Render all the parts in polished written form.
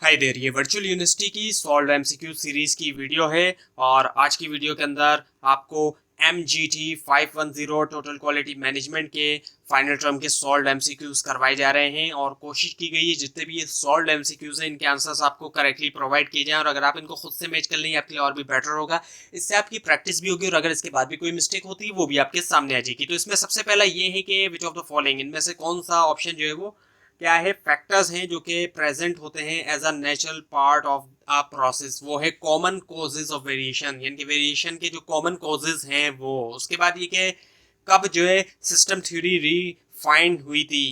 Hi there, ये virtual university की solve MCQ series की वीडियो है। और आज की वीडियो के अंदर आपको MGT 510 टोटल क्वालिटी मैनेजमेंट के फाइनल टर्म के सॉल्व एमसीक्यूज करवाए जा रहे हैं। और कोशिश की गई है जितने भी ये सॉल्व एमसीक्यूज हैं इनके आंसर्स आपको करेक्टली प्रोवाइड किए जाएं। और अगर आप इनको खुद से मैच कर लें आपके लिए और भी बेटर होगा। इससे आपकी प्रैक्टिस भी होगी और अगर इसके बाद भी कोई मिस्टेक होती है वो भी आपके सामने आ जाएगी। तो इसमें सबसे पहला ये है कि विच ऑफ द फॉलोइंग, इनमें से कौन सा ऑप्शन जो है वो क्या है, फैक्टर्स हैं जो कि प्रेजेंट होते हैं as a natural part of a process. वो है कॉमन कॉजेज ऑफ वेरिएशन, यानी कि वेरिएशन के जो कॉमन कॉजेज हैं वो। उसके बाद ये कि कब जो है सिस्टम थ्योरी रीफाइंड हुई थी।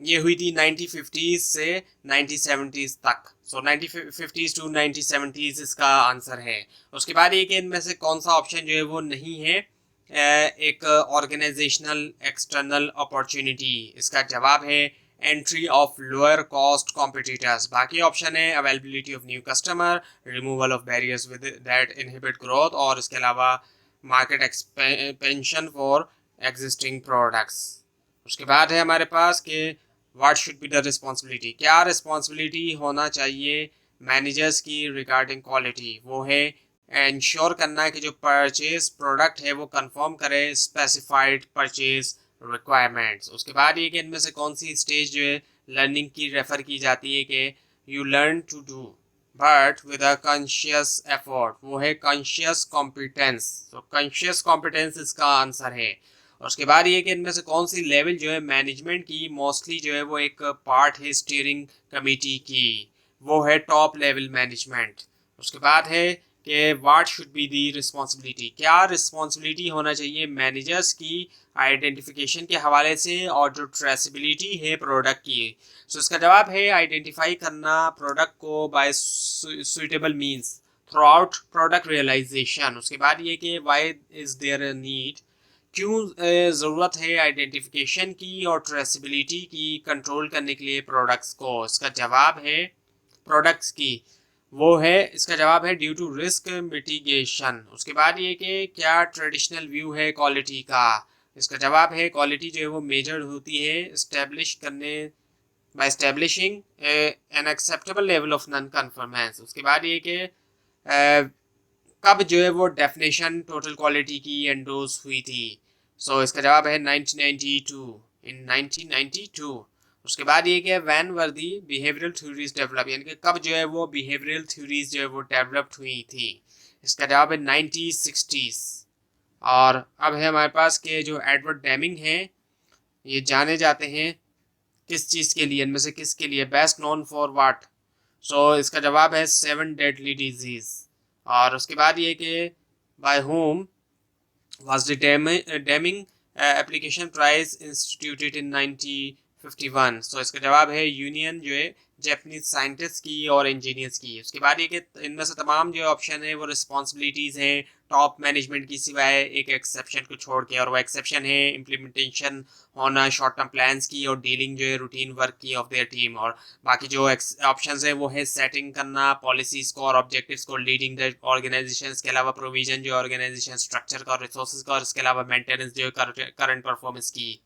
ये हुई थी 1950s से 1970s तक। सो 1950s टू 1970s इसका आंसर है। उसके बाद ये कि इनमें से कौन सा ऑप्शन जो है वो नहीं है एक ऑर्गेनाइजेशनल एक्सटर्नल अपॉर्चुनिटी। इसका जवाब है entry of lower cost competitors. बाकी ऑप्शन है availability of new customer, removal of barriers with that inhibit growth, और इसके अलावा market expansion for existing products. उसके बाद है हमारे पास कि what should be the responsibility, क्या रिस्पॉन्सिबिलिटी होना चाहिए मैनेजर्स की रिगार्डिंग क्वालिटी। वो है इंश्योर करना है कि जो परचेज प्रोडक्ट है वो कंफर्म करे स्पेसिफाइड परचेज रिक्वायरमेंट्स। उसके बाद ये कि इनमें से कौन सी स्टेज जो है लर्निंग की रेफर की जाती है कि you learn to do but with a conscious effort. वो है कॉन्शियस कॉम्पिटेंस। तो कॉन्शियस कॉम्पिटेंस इसका आंसर है। और उसके बाद ये कि इनमें से कौन सी लेवल जो है मैनेजमेंट की मोस्टली जो है वो एक पार्ट है स्टीयरिंग कमेटी की। वो है टॉप लेवल मैनेजमेंट। उसके बाद है कि what should be the responsibility, क्या रिस्पॉन्सिबिलिटी होना चाहिए मैनेजर्स की आइडेंटिफिकेशन के हवाले से और जो ट्रेसिबिलिटी है प्रोडक्ट की। सो इसका जवाब है आइडेंटिफाई करना प्रोडक्ट को by suitable means throughout product realisation. उसके बाद ये कि why is there a need, क्यों ज़रूरत है आइडेंटिफिकेशन की और ट्रेसिबिलिटी की कंट्रोल करने के लिए प्रोडक्ट्स को। इसका जवाब है प्रोडक्ट्स की, वो है इसका जवाब है ड्यू टू रिस्क मिटिगेशन। उसके बाद ये कि क्या ट्रेडिशनल व्यू है क्वालिटी का। इसका जवाब है क्वालिटी जो है वो मेजर होती है इस्टेब्लिश करने by establishing an acceptable level of non conformance. उसके बाद ये कि कब जो है वो डेफिनेशन टोटल क्वालिटी की एंडोर्स हुई थी। सो इसका जवाब है 1992, इन 1992। उसके बाद ये क्या, वैन वर दी बिहेवियरल थ्योरीज डेवलप, यानी कि कब जो है वो बिहेवियरल थ्योरीज जो है वो डेवलप्ड हुई थी। इसका जवाब है 1960s। और अब है हमारे पास के जो एडवर्ड डेमिंग है ये जाने जाते हैं किस चीज़ के लिए, इनमें से किसके लिए, बेस्ट नोन फॉर व्हाट। सो इसका जवाब है 7 डेडली डिजीज। और उसके बाद ये कि by whom was the Deming application prize instituted in 1951। So इसका जवाब है यूनियन जो है जापानीज साइंटिस्ट की और इंजीनियर्स की। उसके बाद ये कि इनमें से तमाम जो ऑप्शन है वो रिस्पॉन्सिबिलिटीज हैं टॉप मैनेजमेंट की सिवाय एक एक्सेप्शन को छोड़ के, और वो एक्सेप्शन है इम्प्लीमेंटेशन होना शॉर्ट टर्म प्लान्स की और डीलिंग जो है रूटीन वर्क की ऑफ देयर टीम। और बाकी जो ऑप्शंस है वो है सेटिंग करना पॉलिसीज को और ऑब्जेक्टिव्स को, लीडिंग द ऑर्गेनाइजेशन के अलावा प्रोविजन जो ऑर्गेनाइजेशन स्ट्रक्चर का और रिसोर्सेज का, और इसके अलावा मेंटेनेंस जो करंट परफॉर्मेंस की।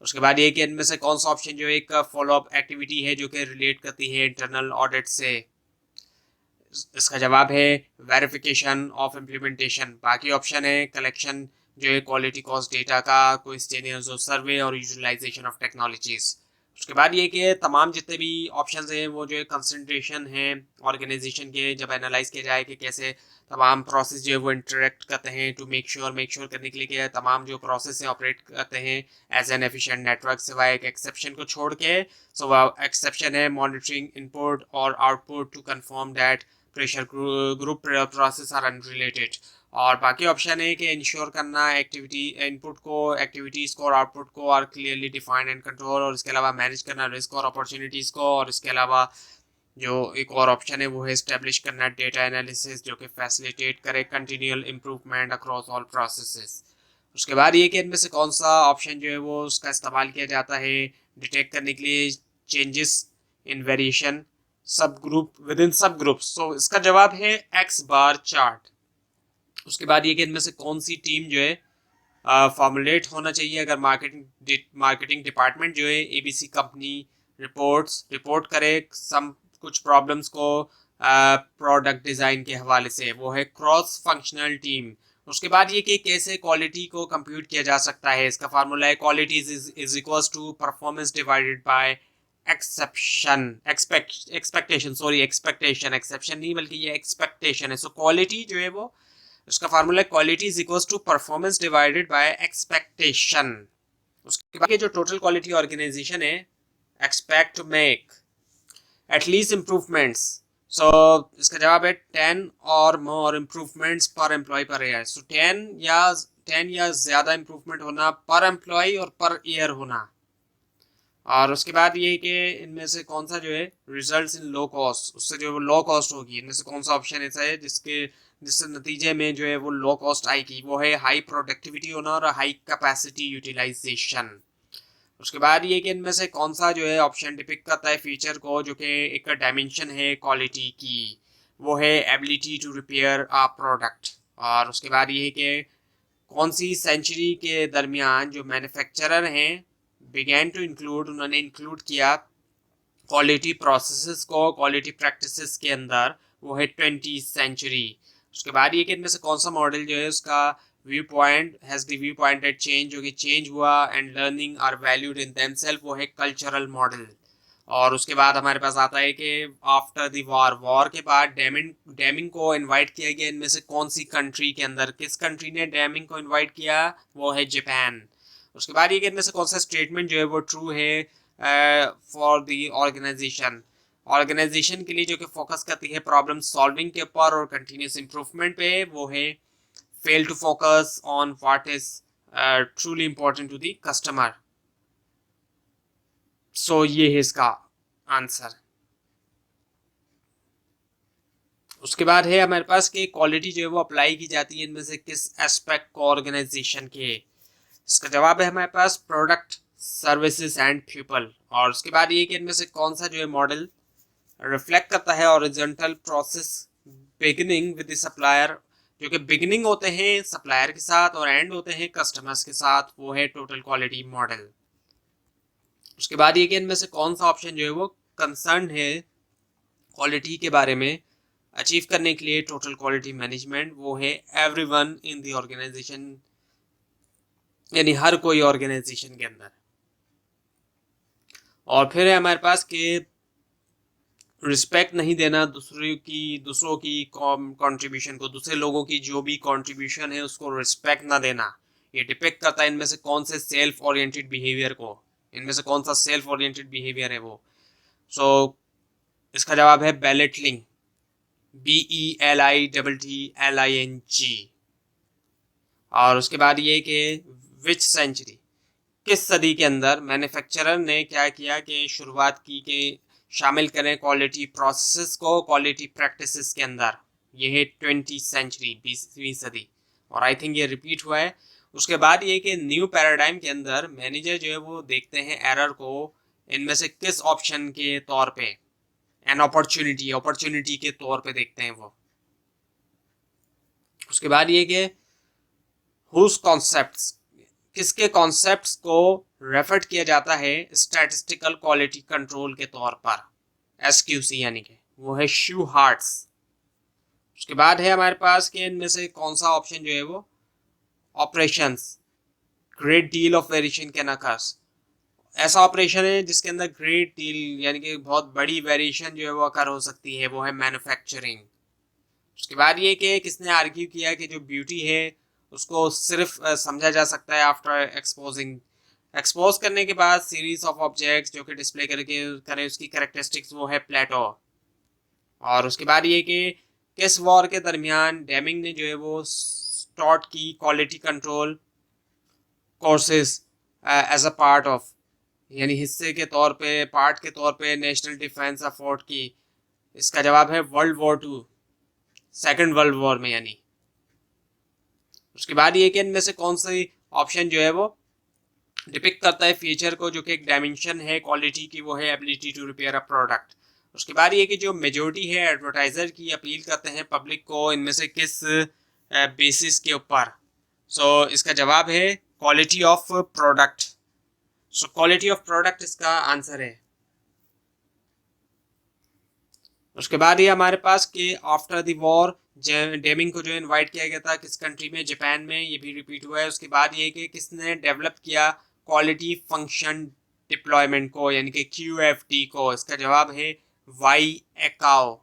उसके बाद ये कि इनमें से कौन सा ऑप्शन जो एक फॉलोअप एक्टिविटी है जो कि रिलेट करती है इंटरनल ऑडिट से। इसका जवाब है वेरिफिकेशन ऑफ इम्प्लीमेंटेशन। बाकी ऑप्शन है कलेक्शन जो है क्वालिटी कॉस्ट डेटा का, क्वेश्चनियर्स और सर्वे, और यूटिलाइजेशन ऑफ टेक्नोलॉजीज। उसके बाद ये कि तमाम जितने भी ऑप्शंस हैं वो जो है कंसंट्रेशन है ऑर्गेनाइजेशन के, जब एनालाइज किया जाए कि कैसे तमाम प्रोसेस जो है वो इंटरेक्ट करते हैं टू मेक श्योर करने के लिए कि तमाम जो प्रोसेस हैं ऑपरेट करते हैं एज एन एफिशिएंट नेटवर्क, सिवाय एक एक्सेप्शन को छोड़ के। सो एक्सेप्शन है मॉनिटरिंग इनपुट और output to confirm that pressure group process are unrelated. और बाकी ऑप्शन है कि इंश्योर करना एक्टिविटी इनपुट को, एक्टिविटीज़ को और आउटपुट को are clearly defined and control, और इसके अलावा मैनेज करना रिस्क और अपॉर्चुनिटीज़ को। और इसके अलावा जो एक और ऑप्शन है वो है इस्टेब्लिश करना डेटा एनालिसिस जो कि फैसिलिटेट करे continual improvement across all processes. उसके बाद ये कि इनमें से कौन सा ऑप्शन जो है वो उसका इस्तेमाल किया जाता है डिटेक्ट करने के लिए चेंजेस इन वेरिएशन सब ग्रुप विद इन सब ग्रुप। सो इसका जवाब है एक्स बार चार्ट। उसके बाद ये कि इनमें से कौन सी टीम जो है फॉर्मुलेट होना चाहिए अगर मार्केटिंग डिपार्टमेंट जो है एबीसी कंपनी रिपोर्ट करे सम कुछ प्रॉब्लम्स को प्रोडक्ट डिज़ाइन के हवाले से, वो है क्रॉस फंक्शनल टीम। उसके बाद ये कि कैसे क्वालिटी को कंप्यूट किया जा सकता है, इसका फार्मूला है quality is equals to performance divided by expectation नहीं बल्कि ये एक्सपेक्टेशन है। सो क्वालिटी जो है वो, उसका फार्मूला है quality is equals to performance divided by expectation. उसके बाद ये जो टोटल क्वालिटी ऑर्गेनाइजेशन है, expect to make at least improvements. So इसका जवाब है 10 और more improvements per employ per year. So 10 या ज़्यादा इम्प्रूवमेंट होना पर एम्प्लॉय और पर ईयर होना। और उसके बाद ये कि इनमें से कौन सा जो है रिजल्ट्स इन लो कॉस्ट, उससे जो है वो लो कॉस्ट होगी। इनमें से कौन सा ऑप्शन ऐसा है जिससे नतीजे में जो है वो लो कॉस्ट आएगी, वो है हाई प्रोडक्टिविटी होना और हाई कैपेसिटी यूटिलाइजेशन। उसके बाद ये कि इनमें से कौन सा जो है ऑप्शन डिपिक्ट करता है फीचर को जो कि एक डायमेंशन है क्वालिटी की, वो है ability to repair a product. और उसके बाद ये कि कौन सी सेंचुरी के दरमियान जो मैन्युफैक्चरर हैं बिगैन टू इंक्लूड, उन्होंने इंक्लूड किया क्वालिटी प्रोसेसेस को क्वालिटी प्रैक्टिसेस के अंदर, वो है 20th सेंचुरी। उसके बाद ये कि इनमें से कौन सा मॉडल जो है उसका view point has the view point at change, जो कि चेंज हुआ and learning are valued in themselves, वो है कल्चरल मॉडल। और उसके बाद हमारे पास आता है कि आफ्टर द वॉर के बाद डैमिंग को इनवाइट किया गया। इनमें से कौन सी कंट्री के अंदर, किस कंट्री ने डैमिंग को इनवाइट किया, वो है जापान। उसके बाद ये कि इनमें से कौन सा स्टेटमेंट जो है वो ट्रू है फॉर द ऑर्गेनाइजेशन के लिए जो कि फोकस करती है प्रॉब्लम सॉल्विंग के ऊपर और कंटिन्यूस इम्प्रूवमेंट पे, वो है fail to focus on what is truly important to the customer. So ये है इसका आंसर। उसके बाद है हमारे पास कि क्वालिटी जो है वो अप्लाई की जाती है इनमें से किस एस्पेक्ट को ऑर्गेनाइजेशन के। इसका जवाब है हमारे पास प्रोडक्ट, सर्विसेज एंड पीपल। और उसके बाद ये कि इनमें से कौन सा जो है मॉडल रिफ्लेक्ट करता है horizontal process beginning with the supplier, जो कि बिगिनिंग होते हैं सप्लायर के साथ और एंड होते हैं कस्टमर्स के साथ, वो है टोटल क्वालिटी मॉडल। उसके बाद ये कि इनमें से कौन सा ऑप्शन जो है वो कंसर्न है क्वालिटी के बारे में अचीव करने के लिए टोटल क्वालिटी मैनेजमेंट, वो है एवरीवन इन द ऑर्गेनाइजेशन, यानी हर कोई ऑर्गेनाइजेशन के अंदर। और फिर है हमारे पास कि रिस्पेक्ट नहीं देना दूसरों की कंट्रीब्यूशन को, दूसरे लोगों की जो भी कंट्रीब्यूशन है उसको रिस्पेक्ट ना देना। ये डिपेक्ट करता है इनमें से कौन से सेल्फ ओरिएंटेड बिहेवियर को, इनमें से कौन सा सेल्फ ओरिएंटेड बिहेवियर है वो। सो इसका जवाब है बेलिटलिंग, BELITTLING। और उसके बाद ये कि विच सेंचुरी, किस सदी के अंदर मैन्युफैक्चरर ने क्या किया कि शुरुआत की कि शामिल करें क्वालिटी प्रोसेस को क्वालिटी प्रैक्टिसेस के अंदर, ये है 20th सेंचुरी, 20वीं सदी। और आई थिंक ये रिपीट हुआ है। उसके बाद ये कि न्यू पैराडाइम के अंदर मैनेजर जो है वो देखते हैं एरर को इनमें से किस ऑप्शन के तौर पे, एन अपॉर्चुनिटी के तौर पे देखते हैं वो। उसके बाद ये कि हुज कॉन्सेप्ट्स, किसके कॉन्सेप्ट्स को रेफर किया जाता है स्टैटिस्टिकल क्वालिटी कंट्रोल के तौर पर, SQC यानी कि वो है शू हार्ट्स। उसके बाद है हमारे पास कि इनमें से कौन सा ऑप्शन जो है वो operations, great deal of variation can occurs, ऐसा ऑपरेशन है जिसके अंदर ग्रेट डील यानी कि बहुत बड़ी वेरिएशन जो है वो अकर हो सकती है, वो है मैन्युफैक्चरिंग। उसके बाद ये कि किसने आर्ग्यू किया कि जो ब्यूटी है उसको सिर्फ समझा जा सकता है आफ्टर एक्सपोज करने के बाद सीरीज ऑफ ऑब्जेक्ट्स जो कि डिस्प्ले करके करें उसकी कैरेक्टरिस्टिक्स, वो है प्लेटो। और उसके बाद ये कि किस वॉर के दरमियान डेमिंग ने जो है वो स्टार्ट की quality control courses as a part of, यानी हिस्से के तौर पे, पार्ट के तौर पे नेशनल डिफेंस एफर्ट की। इसका जवाब है world war 2, second world war में यानी। उसके बाद ये कि इनमें से कौन सी ऑप्शन जो है वो डिपिक्ट करता है फीचर को जो कि एक डायमेंशन है क्वालिटी की, वो है ability to repair a product. उसके बाद ये कि जो मेजोरिटी है एडवर्टाइजर की अपील करते हैं पब्लिक को इनमें से किस बेसिस के ऊपर। सो इसका जवाब है quality of product. So quality of product इसका आंसर है। उसके बाद ये हमारे पास कि आफ्टर द वॉर डेमिंग को जो इनवाइट किया गया था किस कंट्री में, जापान में, ये भी रिपीट हुआ है। उसके बाद ये कि किसने डेवलप किया क्वालिटी फंक्शन डिप्लॉयमेंट को, यानी कि QFD को, इसका जवाब है वाई एकाओ।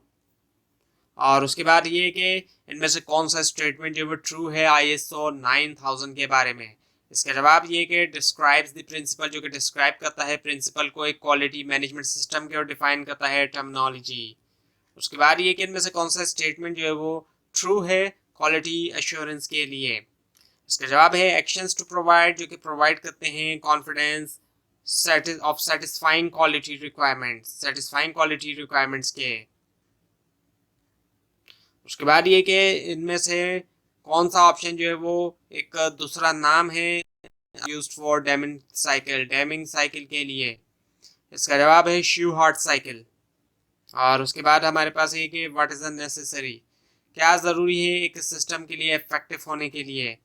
और उसके बाद ये कि इनमें से कौन सा स्टेटमेंट जो वो ट्रू है ISO 9000 के बारे में। इसका जवाब ये कि डिस्क्राइब्स द प्रिंसिपल, जो कि डिस्क्राइब करता है प्रिंसिपल को एक क्वालिटी मैनेजमेंट सिस्टम के, और डिफाइन करता है टर्मिनोलॉजी। उसके बाद ये कि इनमें से कौन सा स्टेटमेंट जो है वो ट्रू है क्वालिटी एश्योरेंस के लिए। इसका जवाब है एक्शंस टू प्रोवाइड, जो कि प्रोवाइड करते हैं confidence of satisfying quality requirements के। उसके बाद ये कि इनमें से कौन सा ऑप्शन जो है वो एक दूसरा नाम है यूज्ड फॉर डैमिंग साइकिल के लिए। इसका जवाब है शूहार्ट साइकिल। और उसके बाद हमारे पास है कि व्हाट इज़ नेसेसरी, क्या ज़रूरी है एक सिस्टम के लिए इफेक्टिव होने के लिए।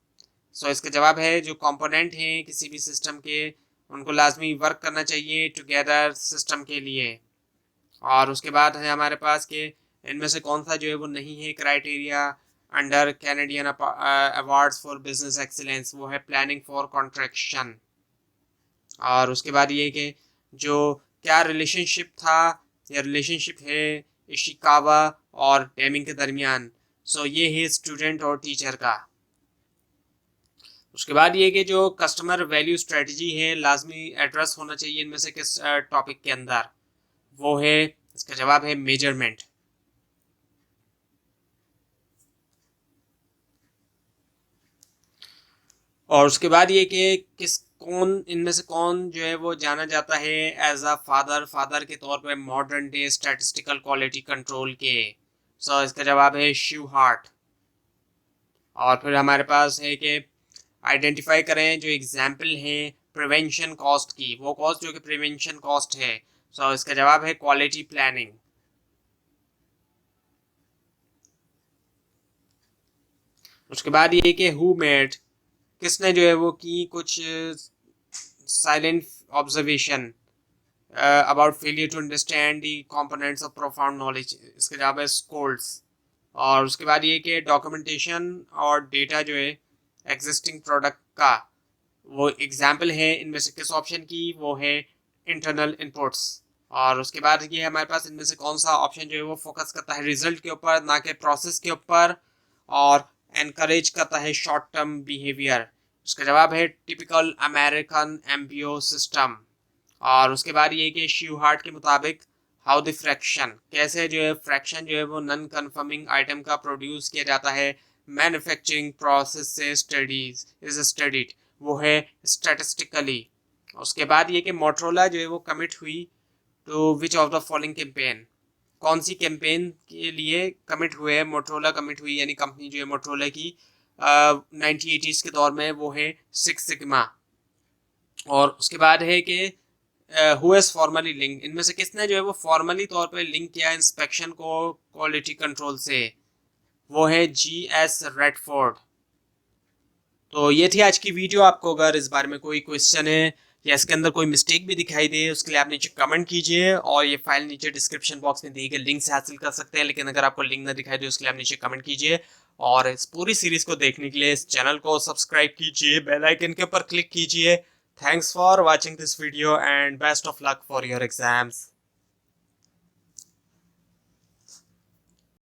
इसका जवाब है जो कंपोनेंट हैं किसी भी सिस्टम के, उनको लाजमी वर्क करना चाहिए टुगेदर सिस्टम के लिए। और उसके बाद है हमारे पास कि इनमें से कौन सा जो है वो नहीं है criteria under Canadian awards for business excellence, वो है प्लानिंग फॉर कॉन्ट्रैक्शन। और उसके बाद ये कि जो क्या रिलेशनशिप था या रिलेशनशिप है इशिकावा और डेमिंग के दरमियान, ये है स्टूडेंट और टीचर का। उसके बाद ये कि जो कस्टमर वैल्यू स्ट्रेटजी है लाजमी एड्रेस होना चाहिए इनमें से किस टॉपिक के अंदर, वो है, इसका जवाब है मेजरमेंट। और उसके बाद ये कि इनमें से कौन जो है वो जाना जाता है एज अ फादर के तौर पे modern day statistical quality control के। इसका जवाब है शूहार्ट। और फिर हमारे पास है कि आइडेंटिफाई करें जो एग्जाम्पल है प्रिवेंशन कॉस्ट की, वो कॉस्ट जो कि प्रिवेंशन कॉस्ट है। इसका जवाब है क्वालिटी प्लानिंग। उसके बाद ये कि हु मेड, किसने जो है वो की कुछ silent observation about failure to understand the components of profound knowledge. इसका जवाब है स्कोल्ड्स। और उसके बाद ये कि डॉक्यूमेंटेशन और डेटा जो है एग्जिस्टिंग प्रोडक्ट का, वो एग्जाम्पल है इनमें से किस ऑप्शन की, वो है इंटरनल इनपुट्स। और उसके बाद ये हमारे पास इनमें से कौन सा ऑप्शन जो है वो फोकस करता है रिजल्ट के ऊपर ना कि प्रोसेस के ऊपर, और एनकरेज करता है शॉर्ट टर्म बिहेवियर। उसका जवाब है टिपिकल अमेरिकन एम्बियो सिस्टम। और उसके बाद ये कि शूहार्ट के मुताबिक हाउ द फ्रैक्शन, कैसे जो है फ्रैक्शन जो है वो नॉन कन्फर्मिंग आइटम का प्रोड्यूस किया जाता है मैन्युफैक्चरिंग प्रोसेस से स्टडीड, वो है स्टैटिस्टिकली। उसके बाद ये कि मोटरोला जो है वो कमिट हुई to which of the following campaign, कौन सी कैंपेन के लिए कमिट हुए है मोटरोला, कमिट हुई यानी कंपनी जो है मोटरोला की 1980s के दौर में, वो है सिक्स सिग्मा। और उसके बाद है कि हु हैज फॉर्मली लिंक, इनमें से किसने जो है वो फॉर्मली तौर पे लिंक किया इंस्पेक्शन को क्वालिटी कंट्रोल से, वो है GS रेडफोर्ड। तो ये थी आज की वीडियो। आपको अगर इस बारे में कोई क्वेश्चन है या इसके अंदर कोई मिस्टेक भी दिखाई दे उसके लिए आप नीचे कमेंट कीजिए, और ये फाइल नीचे डिस्क्रिप्शन बॉक्स में दिए गए लिंक से हासिल कर सकते हैं। लेकिन अगर आपको लिंक ना दिखाई दे उसके लिए आप नीचे कमेंट कीजिए, और इस पूरी सीरीज को देखने के लिए इस चैनल को सब्सक्राइब कीजिए, बेल आइकन के ऊपर क्लिक कीजिए। Thanks for watching this video and best of luck for your exams.